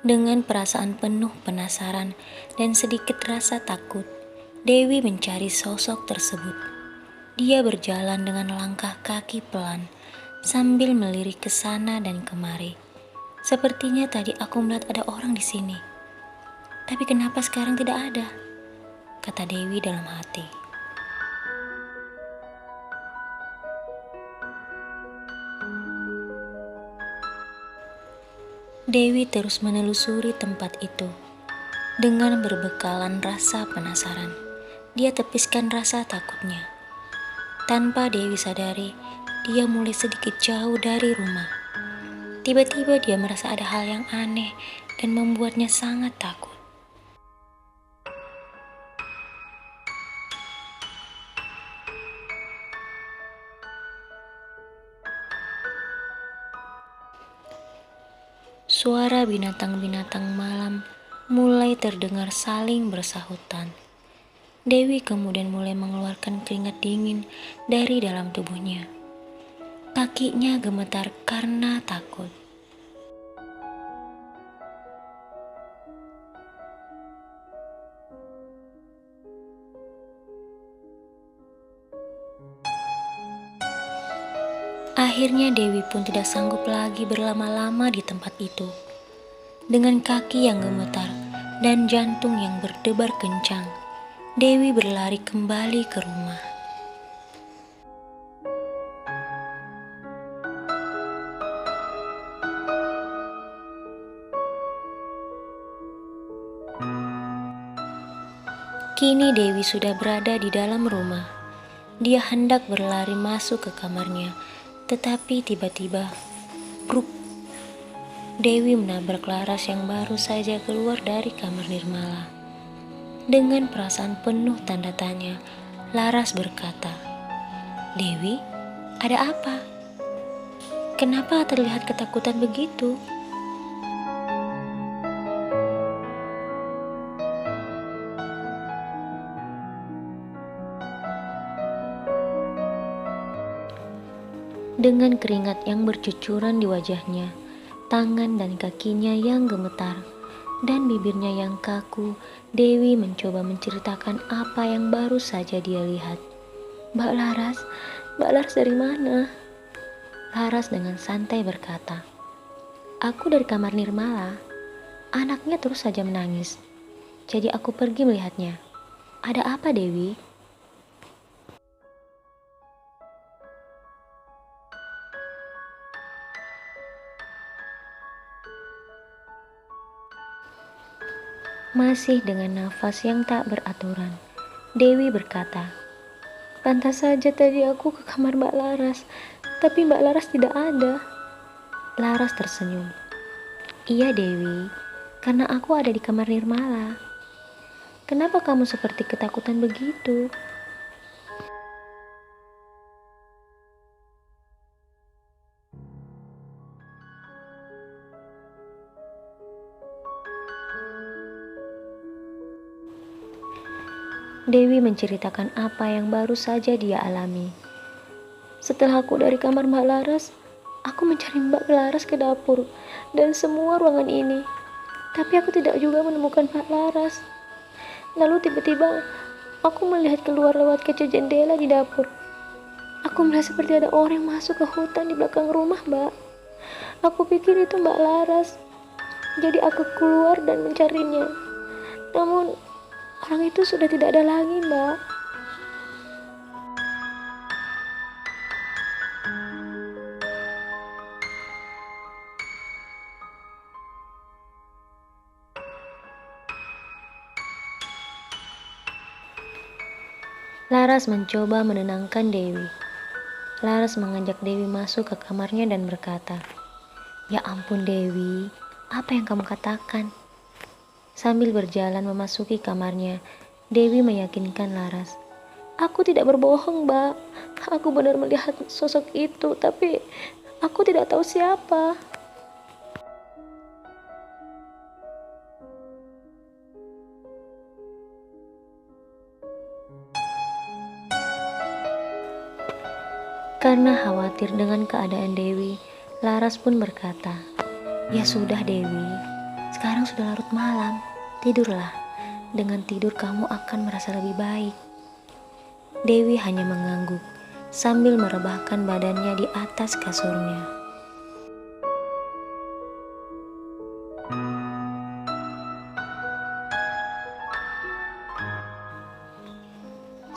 Dengan perasaan penuh penasaran dan sedikit rasa takut, Dewi mencari sosok tersebut. Dia berjalan dengan langkah kaki pelan sambil melirik ke sana dan kemari. Sepertinya tadi aku melihat ada orang di sini. Tapi kenapa sekarang tidak ada? Kata Dewi dalam hati. Dewi terus menelusuri tempat itu. Dengan berbekalan rasa penasaran, dia tepiskan rasa takutnya. Tanpa Dewi sadari, dia mulai sedikit jauh dari rumah. Tiba-tiba dia merasa ada hal yang aneh dan membuatnya sangat takut. Suara binatang-binatang malam mulai terdengar saling bersahutan. Dewi kemudian mulai mengeluarkan keringat dingin dari dalam tubuhnya. Kakinya gemetar karena takut. Akhirnya Dewi pun tidak sanggup lagi berlama-lama di tempat itu. Dengan kaki yang gemetar dan jantung yang berdebar kencang, Dewi berlari kembali ke rumah. Kini Dewi sudah berada di dalam rumah. Dia hendak berlari masuk ke kamarnya, tetapi tiba-tiba, bruk, Dewi menabrak Laras yang baru saja keluar dari kamar Nirmala. Dengan perasaan penuh tanda tanya, Laras berkata, "Dewi, ada apa? Kenapa terlihat ketakutan begitu?" Dengan keringat yang bercucuran di wajahnya, tangan dan kakinya yang gemetar, dan bibirnya yang kaku, Dewi mencoba menceritakan apa yang baru saja dia lihat. Mbak Laras dari mana?" Laras dengan santai berkata, "Aku dari kamar Nirmala. Anaknya terus saja menangis. Jadi aku pergi melihatnya. Ada apa, Dewi?" Masih dengan nafas yang tak beraturan, Dewi berkata, "Pantas saja tadi aku ke kamar Mbak Laras, tapi Mbak Laras tidak ada." Laras tersenyum. "Iya Dewi, karena aku ada di kamar Nirmala. Kenapa kamu seperti ketakutan begitu?" Dewi menceritakan apa yang baru saja dia alami. "Setelah aku dari kamar Mbak Laras, aku mencari Mbak Laras ke dapur dan semua ruangan ini. Tapi aku tidak juga menemukan Mbak Laras. Lalu tiba-tiba aku melihat keluar lewat kaca jendela di dapur. Aku melihat seperti ada orang yang masuk ke hutan di belakang rumah, Mbak. Aku pikir itu Mbak Laras. Jadi aku keluar dan mencarinya. Namun orang itu sudah tidak ada lagi, Mbak." Laras mencoba menenangkan Dewi. Laras mengajak Dewi masuk ke kamarnya dan berkata, "Ya ampun Dewi, apa yang kamu katakan?" Sambil berjalan memasuki kamarnya, Dewi meyakinkan Laras, "Aku tidak berbohong, Mbak. Aku benar melihat sosok itu, tapi aku tidak tahu siapa." Karena khawatir dengan keadaan Dewi, Laras pun berkata, "Ya sudah Dewi, Sekarang sudah larut malam, tidurlah. Dengan tidur kamu akan merasa lebih baik. Dewi hanya mengangguk sambil merebahkan badannya di atas kasurnya.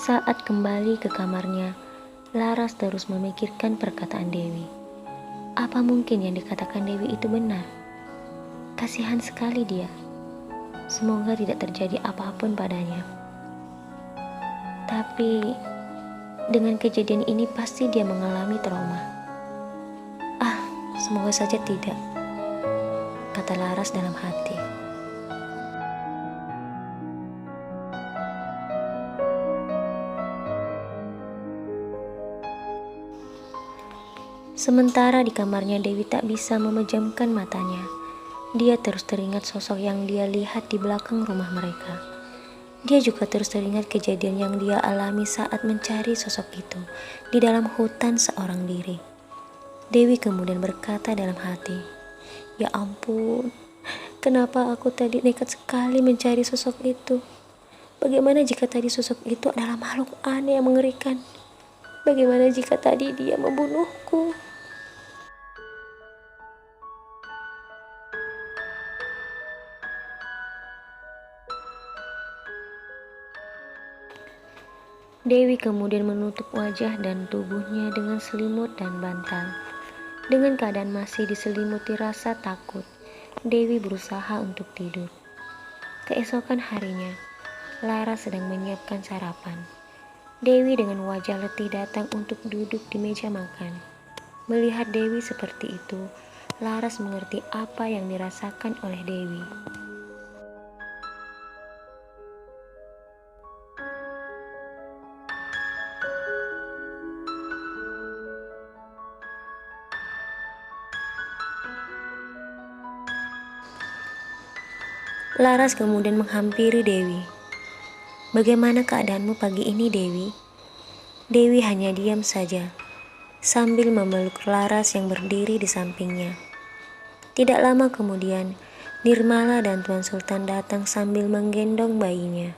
Saat kembali ke kamarnya, Laras terus memikirkan perkataan Dewi. Apa mungkin yang dikatakan Dewi itu benar? Kasihan sekali dia. Semoga tidak terjadi apapun padanya. Tapi dengan kejadian ini pasti dia mengalami trauma. Semoga saja tidak, kata Laras dalam hati. Sementara di kamarnya, Dewi tak bisa memejamkan matanya. Dia terus teringat sosok yang dia lihat di belakang rumah mereka. Dia juga terus teringat kejadian yang dia alami saat mencari sosok itu di dalam hutan seorang diri. Dewi kemudian berkata dalam hati, "Ya ampun, kenapa aku tadi nekat sekali mencari sosok itu? Bagaimana jika tadi sosok itu adalah makhluk aneh yang mengerikan? Bagaimana jika tadi dia membunuhku?" Dewi kemudian menutup wajah dan tubuhnya dengan selimut dan bantal. Dengan keadaan masih diselimuti rasa takut, Dewi berusaha untuk tidur. Keesokan harinya, Lara sedang menyiapkan sarapan. Dewi dengan wajah letih datang untuk duduk di meja makan. Melihat Dewi seperti itu, Laras mengerti apa yang dirasakan oleh Dewi. Laras kemudian menghampiri Dewi. "Bagaimana keadaanmu pagi ini, Dewi?" Dewi hanya diam saja, sambil memeluk Laras yang berdiri di sampingnya. Tidak lama kemudian, Nirmala dan Tuan Sultan datang sambil menggendong bayinya.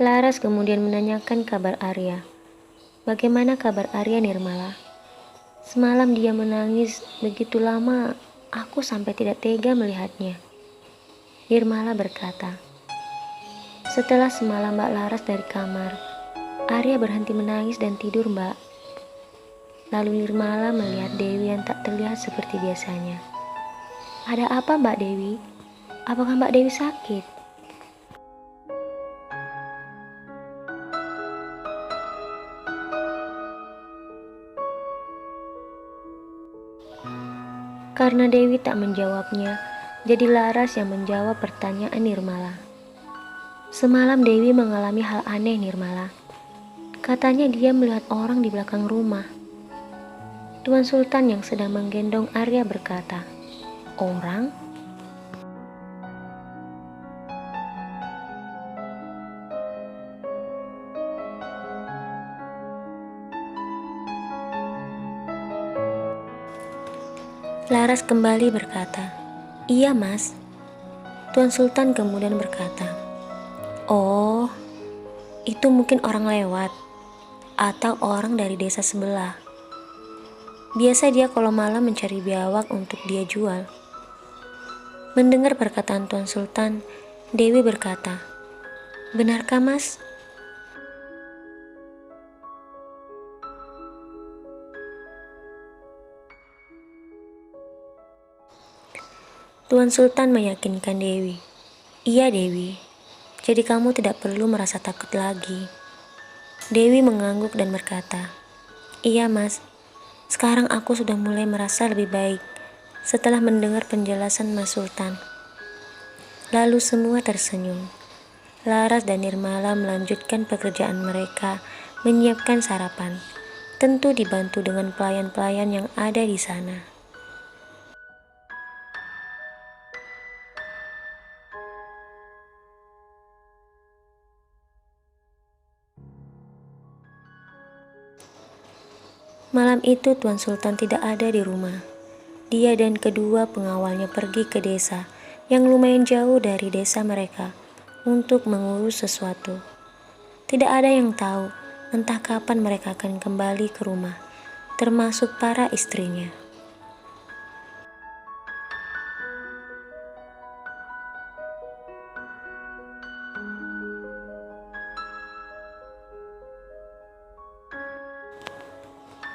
Laras kemudian menanyakan kabar Arya. "Bagaimana kabar Arya, Nirmala? Semalam dia menangis begitu lama, aku sampai tidak tega melihatnya." Nirmala berkata, "Setelah semalam Mbak Laras dari kamar, Arya berhenti menangis dan tidur, Mbak." Lalu Nirmala melihat Dewi yang tak terlihat seperti biasanya. "Ada apa, Mbak Dewi? Apakah Mbak Dewi sakit?" Karena Dewi tak menjawabnya, jadi Laras yang menjawab pertanyaan Nirmala. "Semalam Dewi mengalami hal aneh, Nirmala. Katanya dia melihat orang di belakang rumah." Tuan Sultan yang sedang menggendong Arya berkata, "Orang?" Laras kembali berkata, "Iya, Mas." Tuan Sultan kemudian berkata, "Oh, itu mungkin orang lewat atau orang dari desa sebelah. Biasa dia kalau malam mencari biawak untuk dia jual." Mendengar perkataan Tuan Sultan, Dewi berkata, "Benarkah, Mas?" Tuan Sultan meyakinkan Dewi, "Iya, Dewi. Jadi kamu tidak perlu merasa takut lagi." Dewi mengangguk dan berkata, "Iya, Mas. Sekarang aku sudah mulai merasa lebih baik setelah mendengar penjelasan Mas Sultan." Lalu semua tersenyum. Laras dan Nirmala melanjutkan pekerjaan mereka, menyiapkan sarapan, tentu dibantu dengan pelayan-pelayan yang ada di sana. Malam itu Tuan Sultan tidak ada di rumah. Dia dan kedua pengawalnya pergi ke desa yang lumayan jauh dari desa mereka untuk mengurus sesuatu. Tidak ada yang tahu entah kapan mereka akan kembali ke rumah, termasuk para istrinya.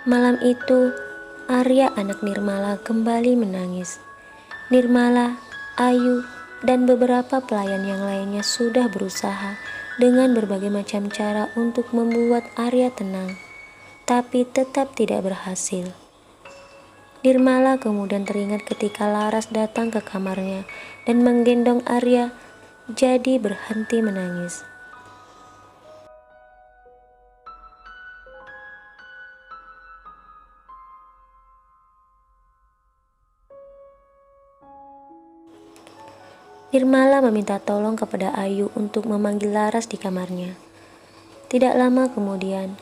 Malam itu, Arya anak Nirmala kembali menangis. Nirmala, Ayu, dan beberapa pelayan yang lainnya sudah berusaha dengan berbagai macam cara untuk membuat Arya tenang, tapi tetap tidak berhasil. Nirmala kemudian teringat ketika Laras datang ke kamarnya dan menggendong Arya, jadi berhenti menangis. Nirmala meminta tolong kepada Ayu untuk memanggil Laras di kamarnya. Tidak lama kemudian,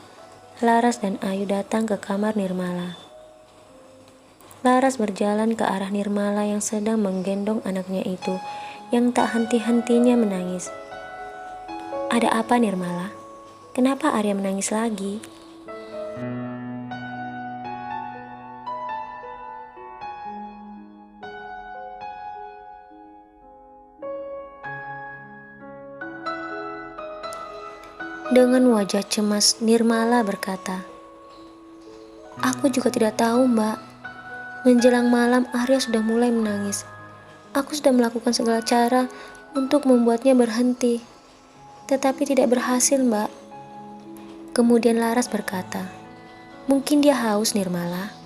Laras dan Ayu datang ke kamar Nirmala. Laras berjalan ke arah Nirmala yang sedang menggendong anaknya itu, yang tak henti-hentinya menangis. "Ada apa, Nirmala? Kenapa Arya menangis lagi?" Dengan wajah cemas, Nirmala berkata, "Aku juga tidak tahu, Mbak. Menjelang malam, Arya sudah mulai menangis. Aku sudah melakukan segala cara untuk membuatnya berhenti, tetapi tidak berhasil, Mbak." Kemudian Laras berkata, "Mungkin dia haus, Nirmala.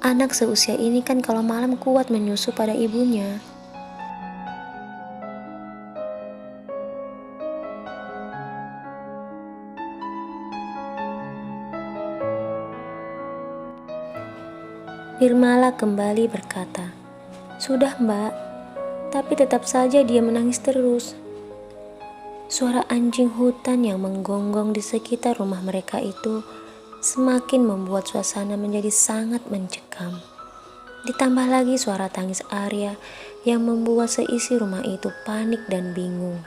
Anak seusia ini kan kalau malam kuat menyusu pada ibunya." Nirmala kembali berkata, "Sudah, Mbak, tapi tetap saja dia menangis terus." Suara anjing hutan yang menggonggong di sekitar rumah mereka itu semakin membuat suasana menjadi sangat mencekam. Ditambah lagi suara tangis Arya yang membuat seisi rumah itu panik dan bingung.